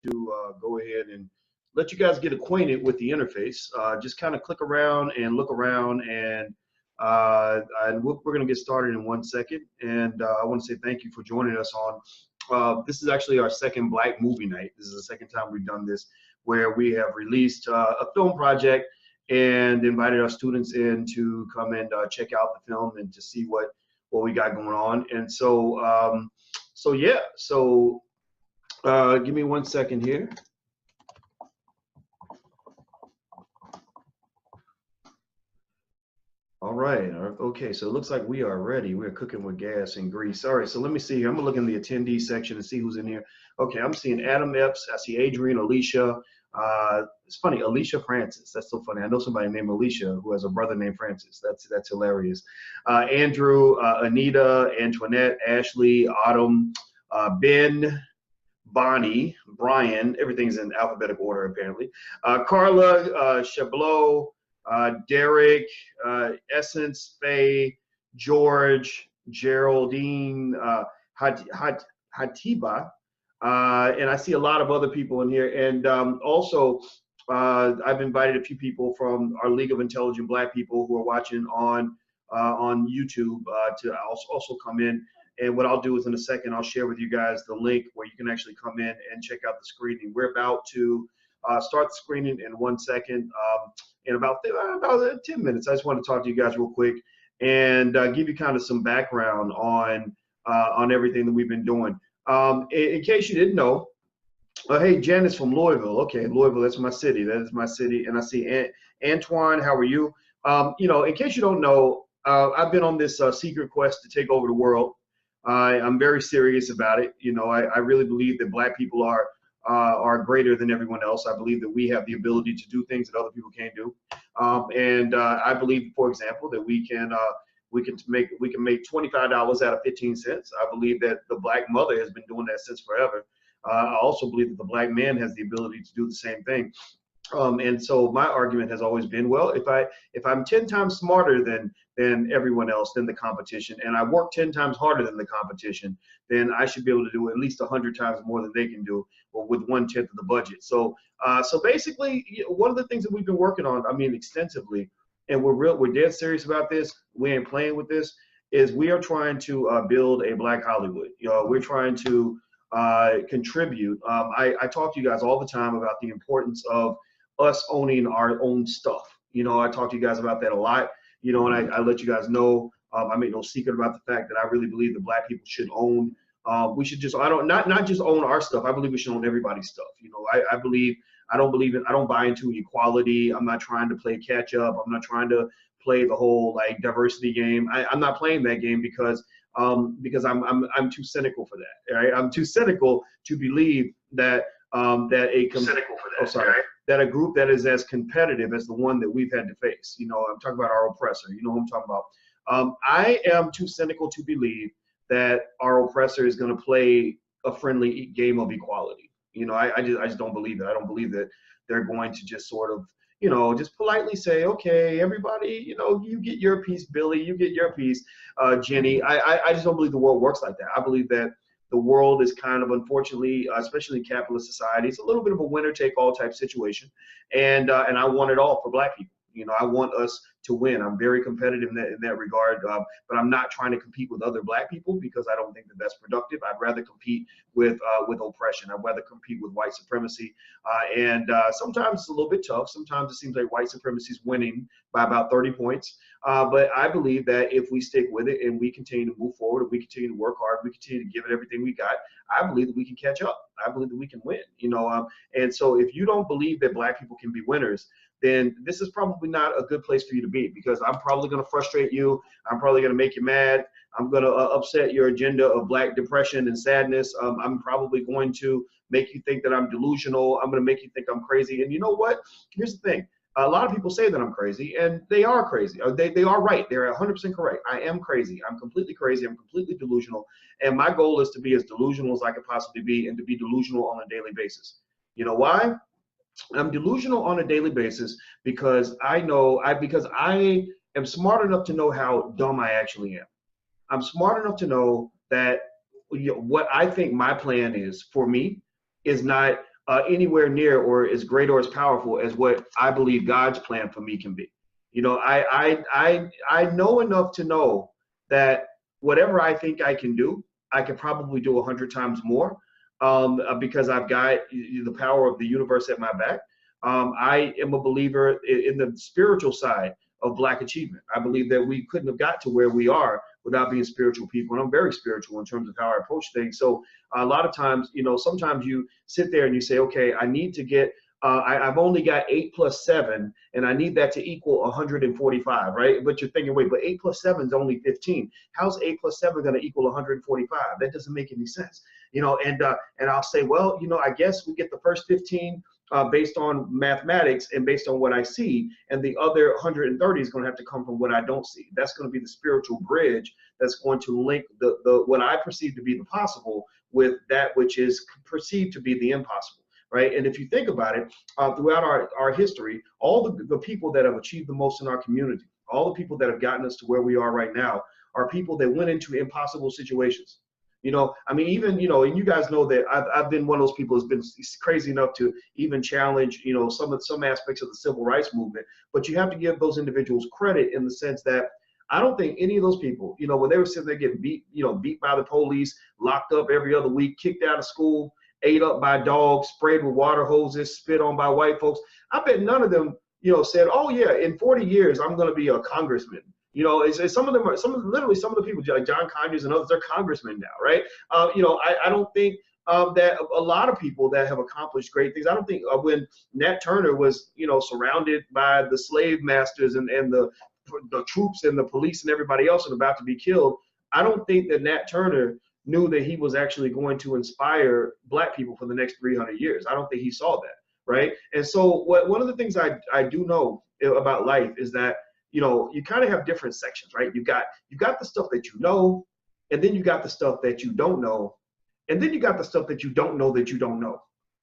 to go ahead and let you guys get acquainted with the interface. Just kind of click around and look around, and we're going to get started in 1 second. And I want to say thank you for joining us on. This is actually our second Black Movie Night. This is the second time we've done this, where we have released a film project and invited our students in to come and check out the film and to see what we got going on. And so, yeah. So give me 1 second here. All right. Okay. So it looks like we are ready. We're cooking with gas and grease. All right. So let me see here. I'm gonna look in the attendee section and see who's in here. Okay. I'm seeing Adam Epps. I see Adrian, Alicia. It's funny, Alicia Francis. That's so funny. I know somebody named Alicia who has a brother named Francis. That's hilarious. Andrew, Anita, Antoinette, Ashley, Autumn, Ben, Bonnie, Brian. Everything's in alphabetical order apparently. Carla, Chablot, Derek, Essence, Faye, George, Geraldine, Hatiba. And I see a lot of other people in here. And also, I've invited a few people from our League of Intelligent Black People who are watching on YouTube to also come in. And what I'll do is in a second, I'll share with you guys the link where you can actually come in and check out the screening. We're about to start the screening in 1 second, in about 10 minutes. I just want to talk to you guys real quick and give you kind of some background on everything that we've been doing. In case you didn't know, hey, Janice from Louisville. Okay, Louisville, that's my city. That is my city. And I see Antoine, how are you? You know, in case you don't know, I've been on this secret quest to take over the world. I'm very serious about it. You know, I really believe that Black people are greater than everyone else. I believe that we have the ability to do things that other people can't do. And I believe, for example, that we can make $25 out of 15 cents. I believe that the Black mother has been doing that since forever. I also believe that the Black man has the ability to do the same thing. And so my argument has always been, well, if I'm 10 times smarter than everyone else, than the competition, and I work 10 times harder than the competition, then I should be able to do at least 100 times more than they can do, or with 1/10 of the budget. So basically, one of the things that we've been working on, I mean, extensively, and we're dead serious about this. We ain't playing with this. Is we are trying to build a Black Hollywood. You know, we're trying to contribute. I talk to you guys all the time about the importance of us owning our own stuff. You know, I talk to you guys about that a lot. You know, and I let you guys know. I make no secret about the fact that I really believe that Black people should own. We should just not just own our stuff. I believe we should own everybody's stuff. You know, I don't buy into equality. I'm not trying to play catch up. I'm not trying to play the whole like diversity game. I'm not playing that game because I'm too cynical for that. Right? I'm too cynical to believe that that a group that is as competitive as the one that we've had to face. You know, I'm talking about our oppressor. You know what I'm talking about. I am too cynical to believe that our oppressor is going to play a friendly game of equality. You know, I just don't believe it. I don't believe that they're going to just sort of, you know, just politely say, okay, everybody, you know, you get your piece, Billy, you get your piece, Jenny. I just don't believe the world works like that. I believe that the world is kind of, unfortunately, especially in capitalist society, it's a little bit of a winner-take-all type situation, and I want it all for Black people. You know, I want us to win. I'm very competitive in that regard, but I'm not trying to compete with other Black people because I don't think that that's productive. I'd rather compete with oppression. I'd rather compete with white supremacy, and sometimes it's a little bit tough. Sometimes it seems like white supremacy is winning by about 30 points. But I believe that if we stick with it and we continue to move forward, and we continue to work hard, we continue to give it everything we got, I believe that we can catch up. I believe that we can win. You know, and so if you don't believe that Black people can be winners, then this is probably not a good place for you to be, because I'm probably going to frustrate you. I'm probably going to make you mad. I'm going to upset your agenda of Black depression and sadness. I'm probably going to make you think that I'm delusional. I'm going to make you think I'm crazy. And you know what? Here's the thing. A lot of people say that I'm crazy, and they are crazy. They are right. They're 100% correct. I am crazy. I'm completely crazy. I'm completely delusional. And my goal is to be as delusional as I could possibly be, and to be delusional on a daily basis. You know why? I'm delusional on a daily basis because I am smart enough to know how dumb I actually am. I'm smart enough to know that what I think my plan is for me is not anywhere near or as great or as powerful as what I believe God's plan for me can be. You know, I know enough to know that whatever I think I can do, I could probably do 100 times more, because I've got the power of the universe at my back. I am a believer in the spiritual side of Black achievement. I believe that we couldn't have got to where we are without being spiritual people. And I'm very spiritual in terms of how I approach things. So a lot of times, you know, sometimes you sit there and you say, okay, I need to get, I've only got 8 plus 7, and I need that to equal 145, right? But you're thinking, wait, but 8 plus 7 is only 15. How's 8 plus 7 going to equal 145? That doesn't make any sense, you know. And I'll say, well, you know, I guess we get the first 15 based on mathematics and based on what I see, and the other 130 is going to have to come from what I don't see. That's going to be the spiritual bridge that's going to link the what I perceive to be the possible with that which is perceived to be the impossible. Right. And if you think about it, throughout our history, all the people that have achieved the most in our community, all the people that have gotten us to where we are right now, are people that went into impossible situations. You know, I mean, even, you know, and you guys know that I've been one of those people who's been crazy enough to even challenge, you know, some aspects of the civil rights movement. But you have to give those individuals credit in the sense that I don't think any of those people, you know, when they were sitting there getting beat, you know, beat by the police, locked up every other week, kicked out of school, ate up by dogs, sprayed with water hoses, spit on by white folks, I bet none of them, you know, said, oh yeah, in 40 years, I'm going to be a congressman. You know, it's some of them are, literally some of the people, like John Conyers and others, they're congressmen now, right? You know, I don't think that a lot of people that have accomplished great things, I don't think when Nat Turner was, you know, surrounded by the slave masters and the troops and the police and everybody else and about to be killed, I don't think that Nat Turner knew that he was actually going to inspire Black people for the next 300 years. I don't think he saw that, right? And so one of the things I do know about life is that, you know, you kind of have different sections, right? You got the stuff that you know, and then you got the stuff that you don't know, and then you got the stuff that you don't know that you don't know,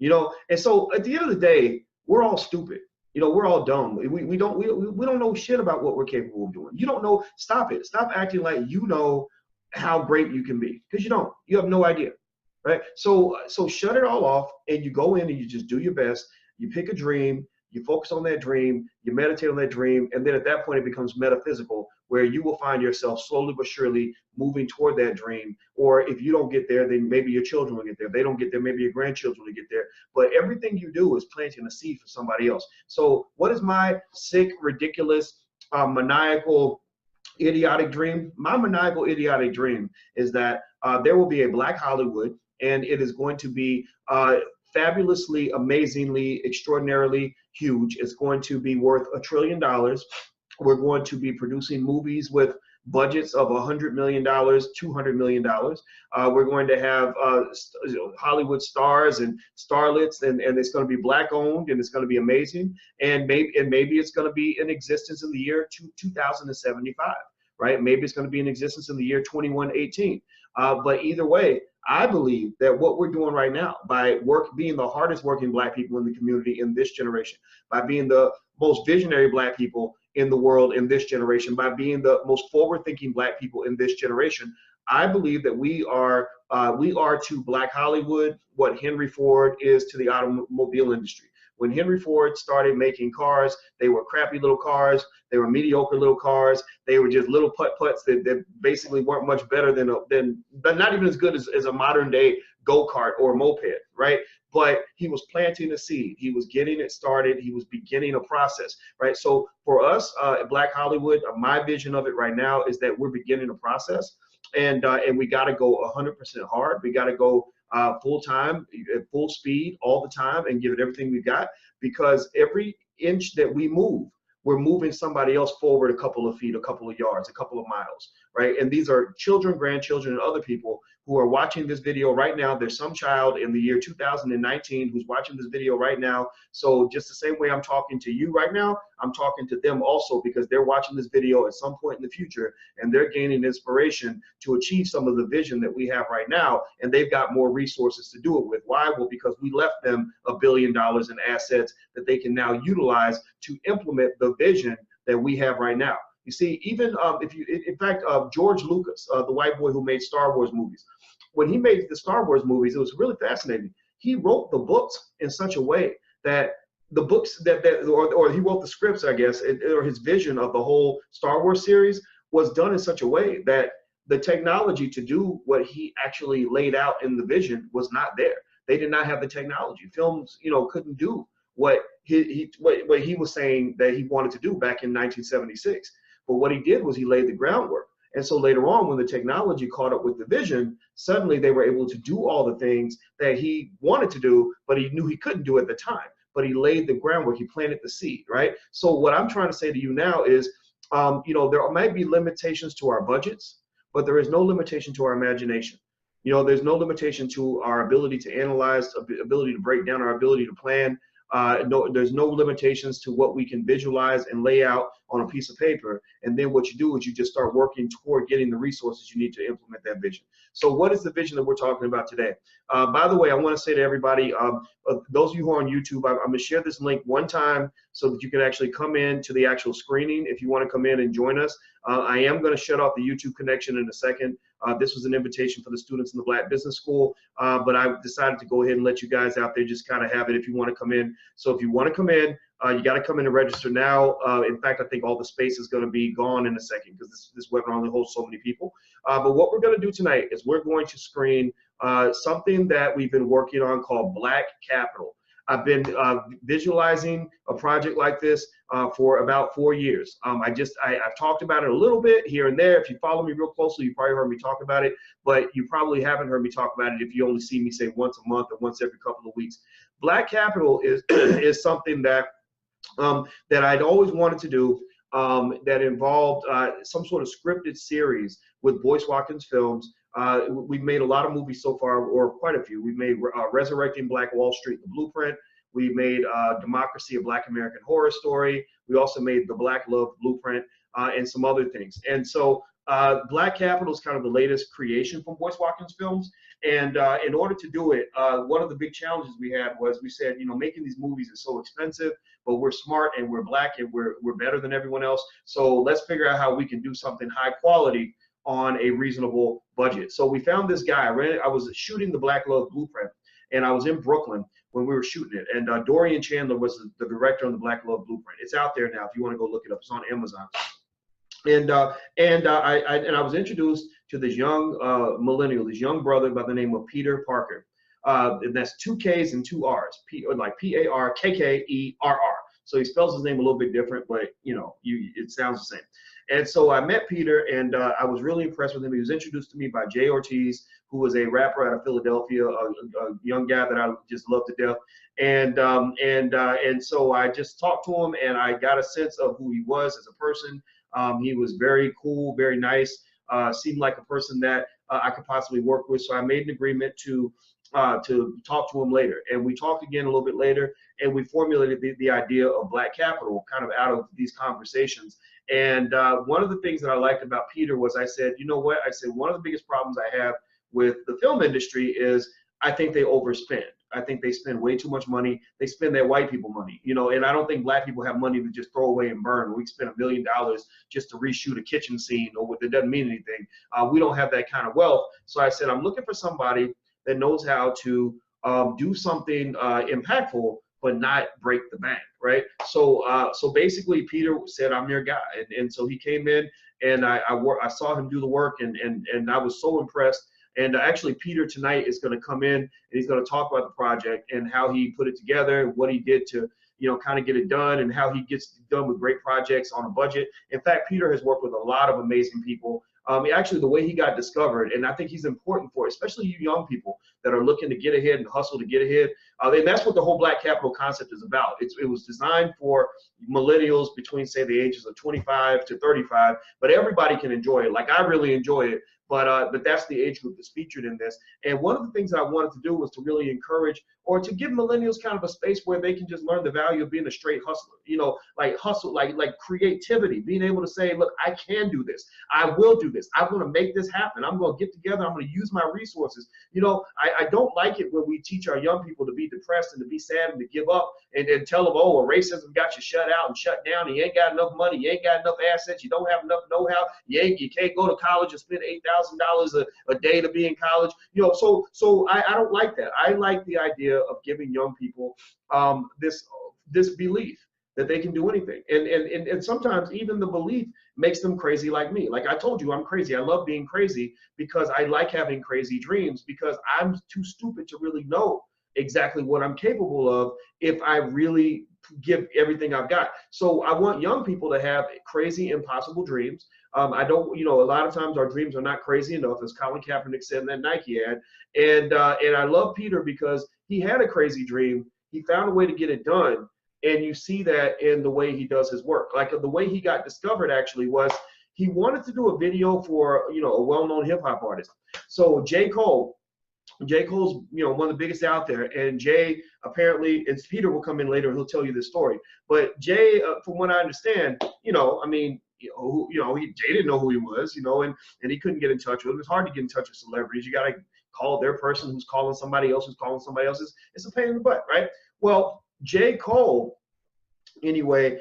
you know? And so at the end of the day, we're all stupid. You know, we're all dumb. We don't know shit about what we're capable of doing. You don't know. Stop it. Stop acting like you know how great you can be, because you don't. You have no idea, right? So shut it all off, and you go in and you just do your best. You pick a dream, you focus on that dream, you meditate on that dream, and then at that point it becomes metaphysical, where you will find yourself slowly but surely moving toward that dream. Or if you don't get there, then maybe your children will get there. If they don't get there, maybe your grandchildren will get there. But everything you do is planting a seed for somebody else. So what is my sick, ridiculous, maniacal, idiotic dream? My maniacal, idiotic dream is that there will be a Black Hollywood, and it is going to be fabulously, amazingly, extraordinarily huge. It's going to be worth $1 trillion. We're going to be producing movies with budgets of $100 million, $200 million. We're going to have Hollywood stars and starlets, and it's going to be Black owned, and it's going to be amazing. And maybe it's going to be in existence in the year 2075, right? Maybe it's going to be in existence in the year 2118. But either way, I believe that what we're doing right now, by being the hardest working Black people in the community in this generation, by being the most visionary Black people in the world in this generation, by being the most forward-thinking Black people in this generation, I believe that we are to Black Hollywood what Henry Ford is to the automobile industry. When Henry Ford started making cars, they were crappy little cars. They were mediocre little cars. They were just little putt-putts that basically weren't much better but not even as good as a modern day go-kart or moped, right? But he was planting a seed. He was getting it started. He was beginning a process, right? So for us at Black Hollywood, my vision of it right now is that we're beginning a process, and we got to go 100% hard. We got to go full time, at full speed all the time, and give it everything we got, because every inch that we move, we're moving somebody else forward a couple of feet, a couple of yards, a couple of miles, right? And these are children, grandchildren, and other people who are watching this video right now. There's some child in the year 2019 who's watching this video right now. So just the same way I'm talking to you right now, I'm talking to them also, because they're watching this video at some point in the future, and they're gaining inspiration to achieve some of the vision that we have right now, and they've got more resources to do it with. Why? Well, because we left them $1 billion in assets that they can now utilize to implement the vision that we have right now. You see, even in fact, George Lucas, the white boy who made Star Wars movies, when he made the Star Wars movies, it was really fascinating. he wrote the books in such a way that the books or he wrote the scripts, I guess, or his vision of the whole Star Wars series was done in such a way that the technology to do what he actually laid out in the vision was not there. They did not have the technology. Films, couldn't do what what he was saying that he wanted to do back in 1976. But what he did was he laid the groundwork. And so later on, when the technology caught up with the vision, suddenly they were able to do all the things that he wanted to do, but he knew he couldn't do at the time. But he laid the groundwork, he planted the seed, right? So what I'm trying to say to you now is, there might be limitations to our budgets, but there is no limitation to our imagination. There's no limitation to our ability to analyze, ability to break down, our ability to plan. There's no limitations to what we can visualize and lay out on a piece of paper. And then what you do is you just start working toward getting the resources you need to implement that vision. So what is the vision that we're talking about today? By the way, I want to say to everybody, those of you who are on YouTube, I'm going to share this link one time so that you can actually come in to the actual screening if you want to come in and join us. I am going to shut off the YouTube connection in a second. This was an invitation for the students in the Black Business School, but I decided to go ahead and let you guys out there just kind of have it if you want to come in. So if you want to come in, you got to come in and register now. In fact, I think all the space is going to be gone in a second because this webinar only holds so many people. But what we're going to do tonight is we're going to screen something that we've been working on called Black Capital. I've been visualizing a project like this for about 4 years. I've talked about it a little bit here and there. If you follow me real closely, you probably heard me talk about it, but you probably haven't heard me talk about it if you only see me say once a month or once every couple of weeks. Black Capital is is something that that I'd always wanted to do, that involved some sort of scripted series with Boyce Watkins Films. We've made a lot of movies so far, or quite a few. We've made Resurrecting Black Wall Street, The Blueprint. We made Democracy, a Black American Horror Story. We also made The Black Love Blueprint, and some other things. And so Black Capital is kind of the latest creation from Boyce Watkins Films. And in order to do it, one of the big challenges we had was we said, making these movies is so expensive, but we're smart and we're Black and we're better than everyone else. So let's figure out how we can do something high quality on a reasonable budget. So we found this guy. I was shooting The Black Love Blueprint, and I was in Brooklyn when we were shooting it. And Dorian Chandler was the director on The Black Love Blueprint. It's out there now if you want to go look it up. It's on Amazon. And I was introduced to this young millennial, this young brother by the name of Peter Parker. And that's 2 K's and 2 R's, like Parkkerr. So he spells his name a little bit different, but it sounds the same. And so I met Peter, and I was really impressed with him. He was introduced to me by Jay Ortiz, who was a rapper out of Philadelphia, a young guy that I just love to death. And so I just talked to him, and I got a sense of who he was as a person. He was very cool, very nice, seemed like a person that I could possibly work with. So I made an agreement to talk to him later. And we talked again a little bit later, and we formulated the idea of Black Capital kind of out of these conversations. And one of the things that I liked about Peter was I said, you know what? I said, one of the biggest problems I have with the film industry is I think they overspend. I think they spend way too much money. They spend their white people money, and I don't think Black people have money to just throw away and burn. We spend $1 million just to reshoot a kitchen scene, or what that doesn't mean anything. We don't have that kind of wealth. So I said, I'm looking for somebody that knows how to do something impactful, but not break the bank, right? So basically, Peter said, I'm your guy. And so he came in, and I saw him do the work, and I was so impressed. And actually, Peter tonight is going to come in, and he's going to talk about the project and how he put it together, and what he did to, kind of get it done, and how he gets done with great projects on a budget. In fact, Peter has worked with a lot of amazing people. Actually, the way he got discovered, and I think he's important for, especially you young people that are looking to get ahead and hustle to get ahead. And that's what the whole Black Capital concept is about. It was designed for millennials between, say, the ages of 25 to 35, but everybody can enjoy it. Like, I really enjoy it. But that's the age group that's featured in this. And one of the things that I wanted to do was to really encourage, or to give millennials kind of a space where they can just learn the value of being a straight hustler, like hustle, like creativity, being able to say, look, I can do this. I will do this. I'm going to make this happen. I'm going to get together. I'm going to use my resources. I don't like it when we teach our young people to be depressed and to be sad and to give up, and tell them, oh, well, racism got you shut out and shut down. And you ain't got enough money. You ain't got enough assets. You don't have enough know-how. You can't go to college and spend $8,000 a day to be in college. So I don't like that. I like the idea idea of giving young people this belief that they can do anything. And sometimes even the belief makes them crazy like me. Like I told you, I'm crazy. I love being crazy because I like having crazy dreams, because I'm too stupid to really know exactly what I'm capable of if I really give everything I've got. So I want young people to have crazy, impossible dreams. I don't, a lot of times our dreams are not crazy enough, as Colin Kaepernick said in that Nike ad. And I love Peter because he had a crazy dream. He found a way to get it done. And you see that in the way he does his work. Like the way he got discovered actually was he wanted to do a video for, a well-known hip hop artist. So J. Cole's, one of the biggest out there. And Jay, apparently, and Peter will come in later and he'll tell you this story. But Jay, from what I understand, Jay didn't know who he was, and he couldn't get in touch with him. It's hard to get in touch with celebrities. You got to call their person who's calling somebody else who's calling somebody else. It's a pain in the butt, right? Well, J. Cole, anyway,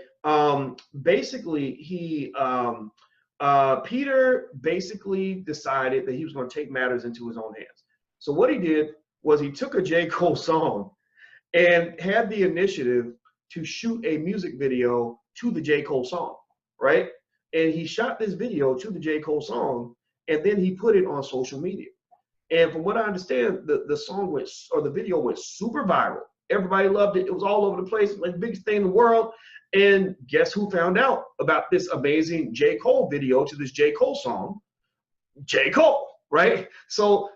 basically Peter basically decided that he was going to take matters into his own hands. So what he did was he took a J. Cole song and had the initiative to shoot a music video to the J. Cole song, right? And he shot this video to the J. Cole song, and then he put it on social media. And from what I understand, the video went super viral. Everybody loved it. It was all over the place, like the biggest thing in the world. And guess who found out about this amazing J. Cole video to this J. Cole song? J. Cole, right? So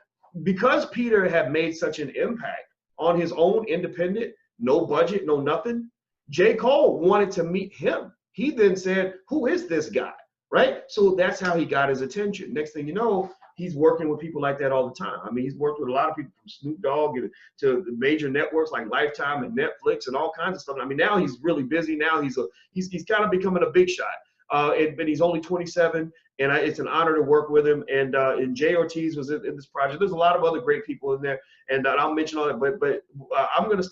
because Peter had made such an impact on his own independent, no budget, no nothing, J. Cole wanted to meet him. He then said, who is this guy, right? So that's how he got his attention. Next thing you know, he's working with people like that all the time. I mean, he's worked with a lot of people from Snoop Dogg to the major networks like Lifetime and Netflix and all kinds of stuff. I mean, now he's really busy. Now he's kind of becoming a big shot. But he's only 27, and it's an honor to work with him. And Jay Ortiz was in this project. There's a lot of other great people in there, and I'll mention all that. But I'm going to